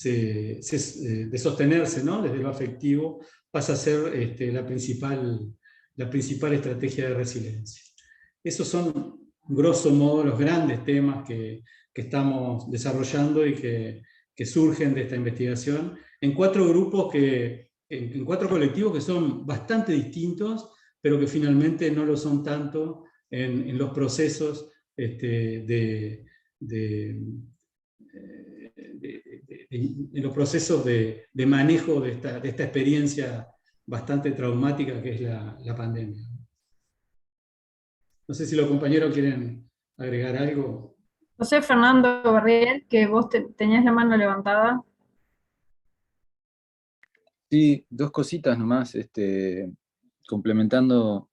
de sostenerse, ¿no?, desde lo afectivo, pasa a ser la principal estrategia de resiliencia. Esos son, grosso modo, los grandes temas que estamos desarrollando y que surgen de esta investigación en 4 grupos, en 4 colectivos que son bastante distintos, pero que finalmente no lo son tanto en los procesos en los procesos de manejo de esta experiencia bastante traumática que es la pandemia. No sé si los compañeros quieren agregar algo. José Fernando Barriel, que vos tenías la mano levantada. Sí, 2 cositas nomás, complementando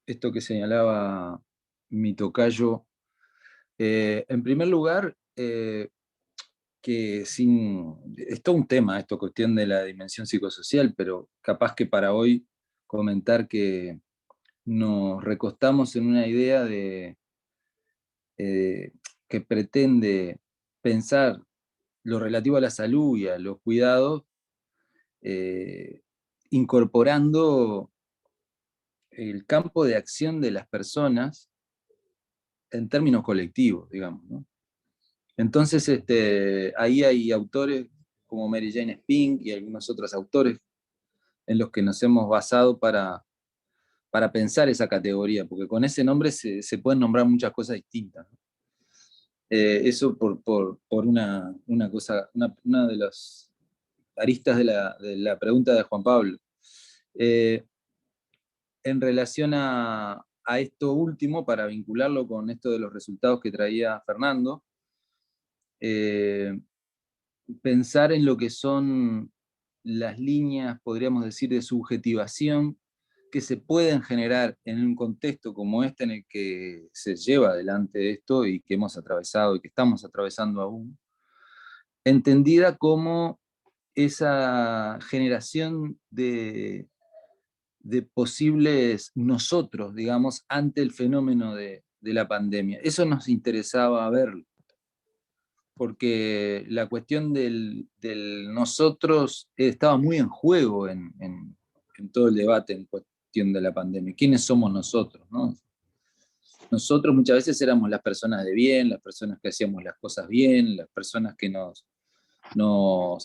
esto que señalaba mi tocayo. En primer lugar, que es todo un tema, esta cuestión de la dimensión psicosocial, pero capaz que para hoy comentar que nos recostamos en una idea que pretende pensar lo relativo a la salud y a los cuidados, incorporando el campo de acción de las personas en términos colectivos, digamos, ¿no? Entonces, ahí hay autores como Mary Jane Spink y algunos otros autores en los que nos hemos basado para pensar esa categoría, porque con ese nombre se pueden nombrar muchas cosas distintas, ¿no? Eso por una cosa, una de las aristas de la pregunta de Juan Pablo. En relación a esto último, para vincularlo con esto de los resultados que traía Fernando, pensar en lo que son las líneas, podríamos decir, de subjetivación que se pueden generar en un contexto como este en el que se lleva adelante esto y que hemos atravesado y que estamos atravesando aún, entendida como esa generación de posibles nosotros, digamos, ante el fenómeno de la pandemia. Eso nos interesaba verlo, porque la cuestión del nosotros estaba muy en juego en todo el debate en cuestión de la pandemia. ¿Quiénes somos nosotros, no? Nosotros muchas veces éramos las personas de bien, las personas que hacíamos las cosas bien, las personas que nos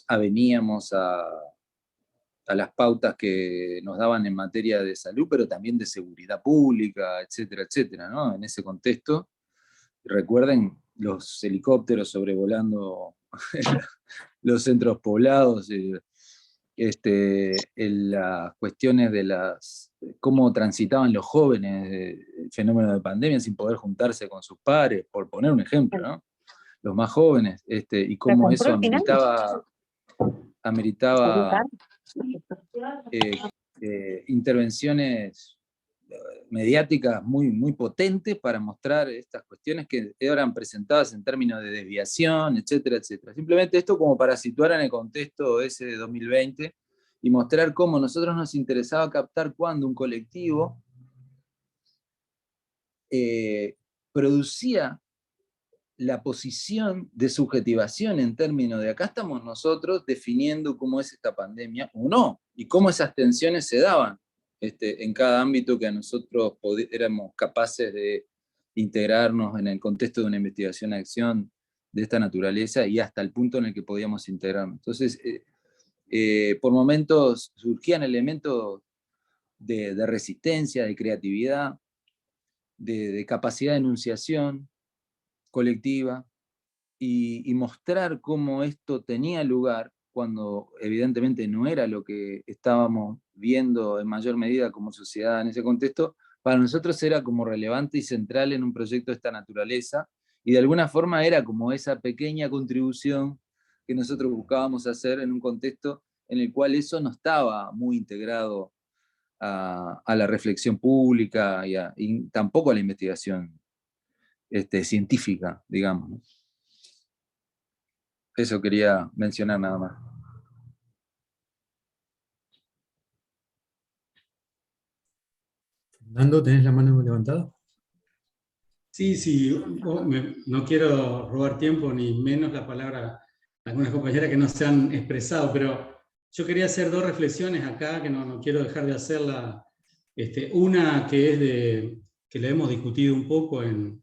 aveníamos a las pautas que nos daban en materia de salud, pero también de seguridad pública, etcétera, etcétera, ¿no? En ese contexto, recuerden los helicópteros sobrevolando los centros poblados, las cuestiones de cómo transitaban los jóvenes el fenómeno de pandemia sin poder juntarse con sus pares, por poner un ejemplo, ¿no? Los más jóvenes, y cómo eso ameritaba ameritaba intervenciones mediáticas muy potentes para mostrar estas cuestiones que eran presentadas en términos de desviación, etcétera, etcétera. Simplemente esto como para situar en el contexto ese de 2020 y mostrar cómo nosotros nos interesaba captar cuando un colectivo producía la posición de subjetivación en términos de acá estamos nosotros definiendo cómo es esta pandemia o no, y cómo esas tensiones se daban en cada ámbito que a nosotros éramos capaces de integrarnos en el contexto de una investigación-acción de esta naturaleza y hasta el punto en el que podíamos integrarnos. Entonces, por momentos surgían elementos de resistencia, de creatividad, de capacidad de enunciación colectiva, y mostrar cómo esto tenía lugar cuando evidentemente no era lo que estábamos viendo en mayor medida como sociedad en ese contexto, para nosotros era como relevante y central en un proyecto de esta naturaleza, y de alguna forma era como esa pequeña contribución que nosotros buscábamos hacer en un contexto en el cual eso no estaba muy integrado a la reflexión pública y tampoco a la investigación científica, digamos, ¿no? Eso quería mencionar nada más. Fernando, ¿tenés la mano levantada? Sí, no quiero robar tiempo ni menos la palabra a algunas compañeras que no se han expresado, pero yo quería hacer dos reflexiones acá que no quiero dejar de hacerla. Una que es que la hemos discutido un poco en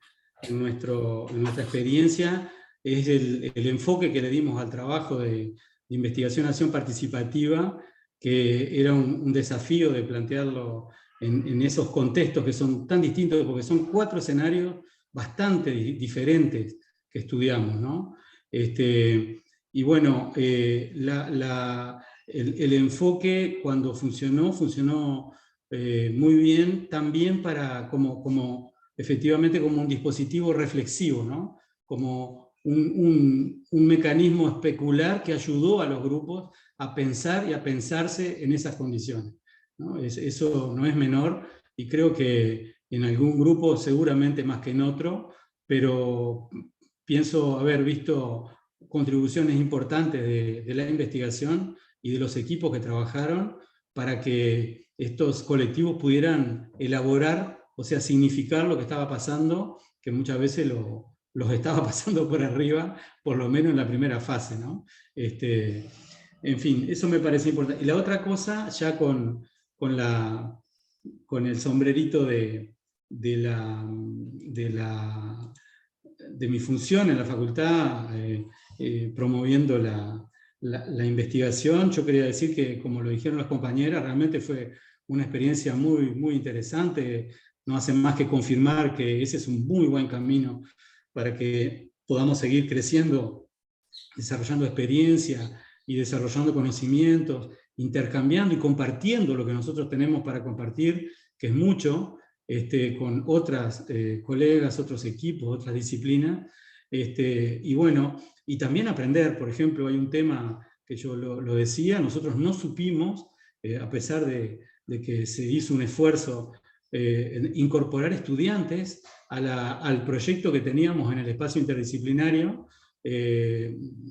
nuestra experiencia, es el enfoque que le dimos al trabajo de investigación-acción participativa, que era un desafío de plantearlo en esos contextos que son tan distintos, porque son 4 escenarios bastante diferentes que estudiamos, ¿no? Y bueno, el enfoque cuando funcionó muy bien, también efectivamente como un dispositivo reflexivo, ¿no? Como un mecanismo especular que ayudó a los grupos a pensar y a pensarse en esas condiciones, ¿no? Eso no es menor, y creo que en algún grupo seguramente más que en otro, pero pienso haber visto contribuciones importantes de la investigación y de los equipos que trabajaron para que estos colectivos pudieran elaborar, o sea, significar lo que estaba pasando, que muchas veces los estaba pasando por arriba, por lo menos en la primera fase, ¿no? En fin, eso me parece importante. Y la otra cosa, ya con el sombrerito de mi función en la facultad, promoviendo la investigación, yo quería decir que, como lo dijeron las compañeras, realmente fue una experiencia muy interesante. No hace más que confirmar que ese es un muy buen camino para que podamos seguir creciendo, desarrollando experiencia y desarrollando conocimientos, intercambiando y compartiendo lo que nosotros tenemos para compartir, que es mucho, con otras colegas, otros equipos, otras disciplinas, y bueno, y también aprender. Por ejemplo, hay un tema que yo lo decía, nosotros no supimos, a pesar de que se hizo un esfuerzo, incorporar estudiantes al proyecto que teníamos en el espacio interdisciplinario.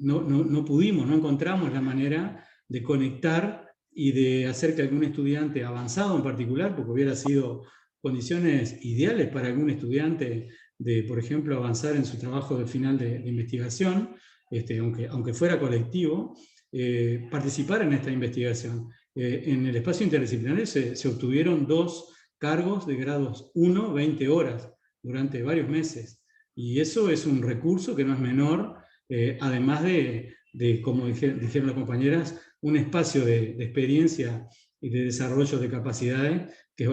No pudimos, no encontramos la manera de conectar y de hacer que algún estudiante avanzado en particular, porque hubiera sido condiciones ideales para algún estudiante de, por ejemplo, avanzar en su trabajo de final de investigación, aunque fuera colectivo, participar en esta investigación. En el espacio interdisciplinario se obtuvieron 2 cargos de grados 1, 20 horas durante varios meses. Y eso es un recurso que no es menor, además de, como dijeron las compañeras, un espacio de experiencia y de desarrollo de capacidades que es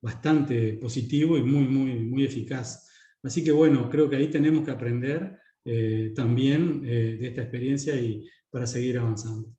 bastante positivo y muy eficaz. Así que bueno, creo que ahí tenemos que aprender también de esta experiencia y para seguir avanzando.